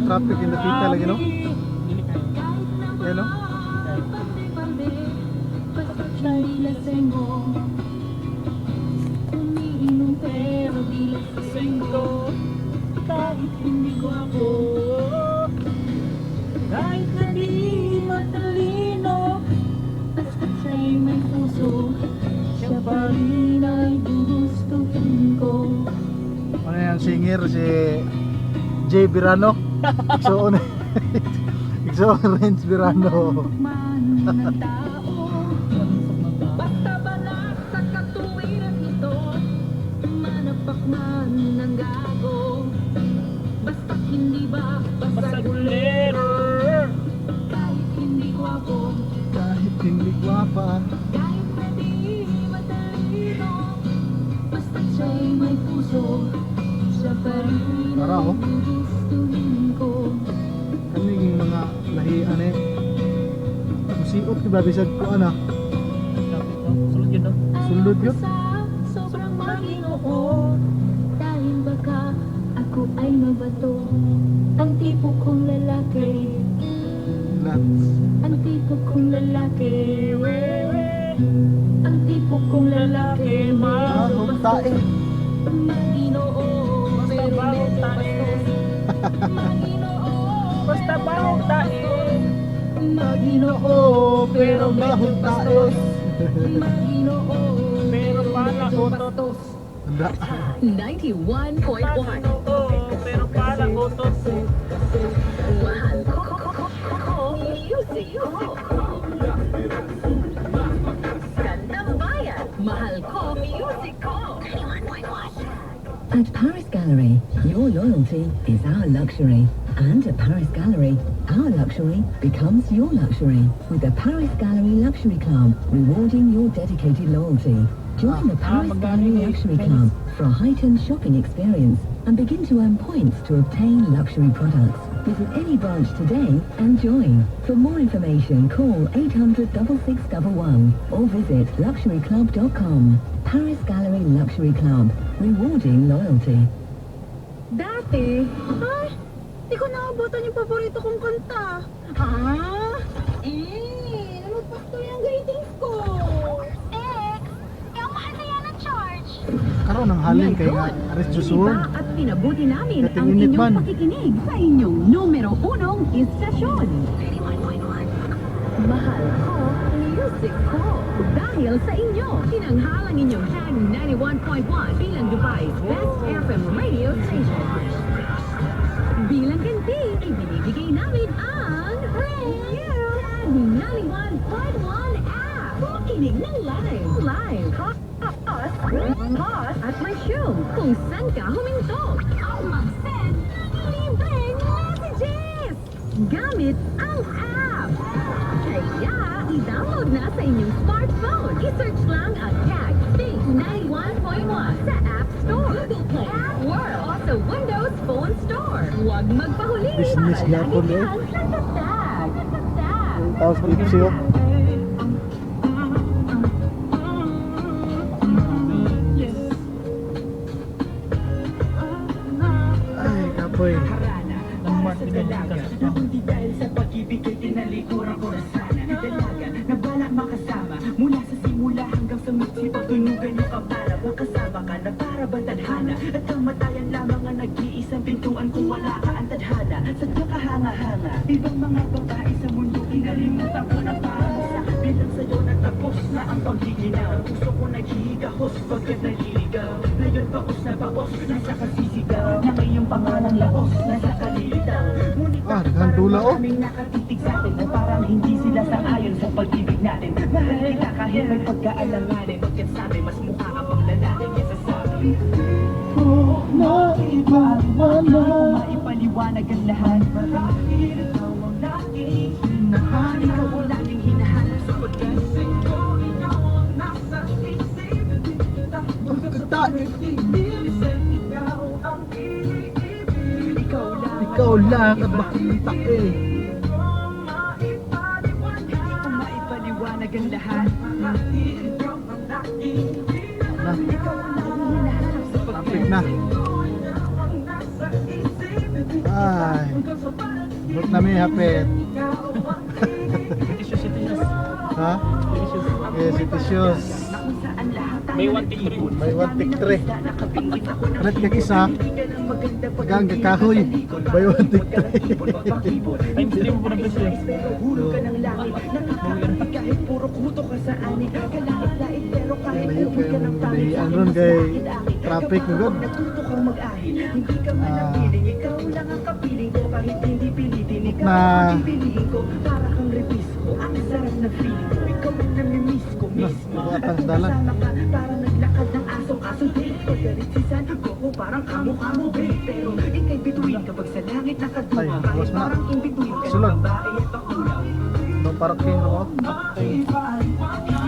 traffic in the pita lagi no. Yan no. Kahit hindi ko ako, kahit na di matalino, basta siya'y may puso, siya pa rin ay gugustuhin ko. Ano yan, singer si Jay Birano. Igsoon Renz Birano. Basta balat sa katuwiran ito, manapak man ng gago. Basta hindi ba basagulero, kahit hindi gwapo, Kahit hindi gwapa. kahit na di matalino, basta siya'y may puso, siya pa rin Tara, oh. ang gugustuhin ko. Kaning mga lahian eh. Musiot ki ba bisag ko ana. Sulod yun, no? Sulod yun. Sobrang Panginoon, dahil baka ako ay mabato. Ang tipo kong lalaki, Lats. ang tipo kong lalaki, ang tipo kong lalaki, Ang tae. Panginoon, Basta pero bawang medyo tae. bastos. Panginoon, Basta bawang tae. Ginoo pero mahong tae. Panginoon, Pero pala utot. bastos. Handa. 91.1 Ginoo, pero pala utot. Mahal ko music ko. Gandang bayan, mahal ko music ko. 91.1. At Paris Gallery, your loyalty is our luxury. And at Paris Gallery, our luxury becomes your luxury. With the Paris Gallery Luxury Club, rewarding your dedicated loyalty. Join the Paris Gallery Luxury Club for a heightened shopping experience and begin to earn points to obtain luxury products. Visit any branch today and join. For more information, call 800 6611 or visit luxuryclub.com. Paris Gallery Luxury Club, rewarding loyalty. Dati, ay, di ko naabutan yung paborito kong kanta. Namagpakto yung ratings ko. Ang mahal kaya ng charge. Karon ang halin kay nga Aris Jusun. At pinabuti namin ang Katinginit inyong man. pakikinig sa inyong numero 1 istasyon. 91.1. Mahal ko music ko. Dahil sa inyo, tinanghalang inyong Tag 91.1 bilang Dubai's best FM radio station. Bilang ganti, ibinibigay namin ang Tag 91.1 app. Kinig ng live. Pause at may show kung saan ka huminto. Ang mag-send ng libreng messages. Gamit ang app. Kaya, i-download na sa inyong smartphone. I-search lang ang Tag Think 91.1 sa App Store, Google Play, App World, o sa Windows Phone Store. Huwag magpahuli Business para yapon, lagi eh. kang nagtatag. Tapos Ipsio. Ay, kapoy. Ang matinigan ka. Hindi dahil sa pag-ibig ay tinalikuran ko na sana Dalaga na balak makasama Mula sa simula hanggang sa mitsi Pagtunugan niyo ka para makasama ka Na para ba tadhana At kamatayan lamang ang nag-iisang pintuan Kung wala ka ang tadhana Sadyang kahanga-hanga Ibang mga babae sa mundo Kinalimutan ko na para sa bilang sa'yo Nagtapos na ang paghihinaw Puso ko naghihigahos pagkat naliligaw Ngayon baos na baos Nasa kasisigaw Na ngayong pangalang laos Nasa kalilitaw Ngunit Naghandula oh. Maraming nakatitig sa atin na parang hindi sila sang-ayon sa pag-ibig natin. Mahal kita kahit may pagkaalanganin. Pagkat sabi, mas mukha ka pang lalaki kesa sabi. Maipaliwanag ang lahat. Marahil ikaw ang laging hinahanap. Ikaw ang laging hinahanap sa pag-ibig ko. Ikaw ang nasa isip. Ikaw ang iniibig. Ikaw lang at makita eh. Maipaliwanag ang lahat. Na, traffic na. Ay, but na may hapit. Tissues, tissues. Ha? Yes, it is shoes. May 1 tick 3. May 1 tick 3. Kalit ka kisa. Hanggang kakahoy. May 1 tick 3. Times 3 mo po ng presyo. Hulog ka ng langit, nakakapit kahit puro kuto ka sa ani. Kalait-lait pero kahit Layo uwi ka ng kayong pangit. dahian ron kay traffic mo god. Natuto kang mag-ahit, hindi ka manapiling. Ikaw lang ang kapiling ko kahit hindi pilitin. Ikaw Na- ang pipiliin ko, para kang release ko. Ang sarap na feeling ko, ikaw ang namimiss ko mismo. buhatang dalan. Kasama ka, parang naglakad ng asong-asong date. Pagdalit si San Goku, parang kamukha mo, babe. Pero ika'y bituin kapag sa langit nakaduma. Ay, Kahit buwas mo na. parang in between ka ng Sulod. babae at ako. No parking ako. Okay.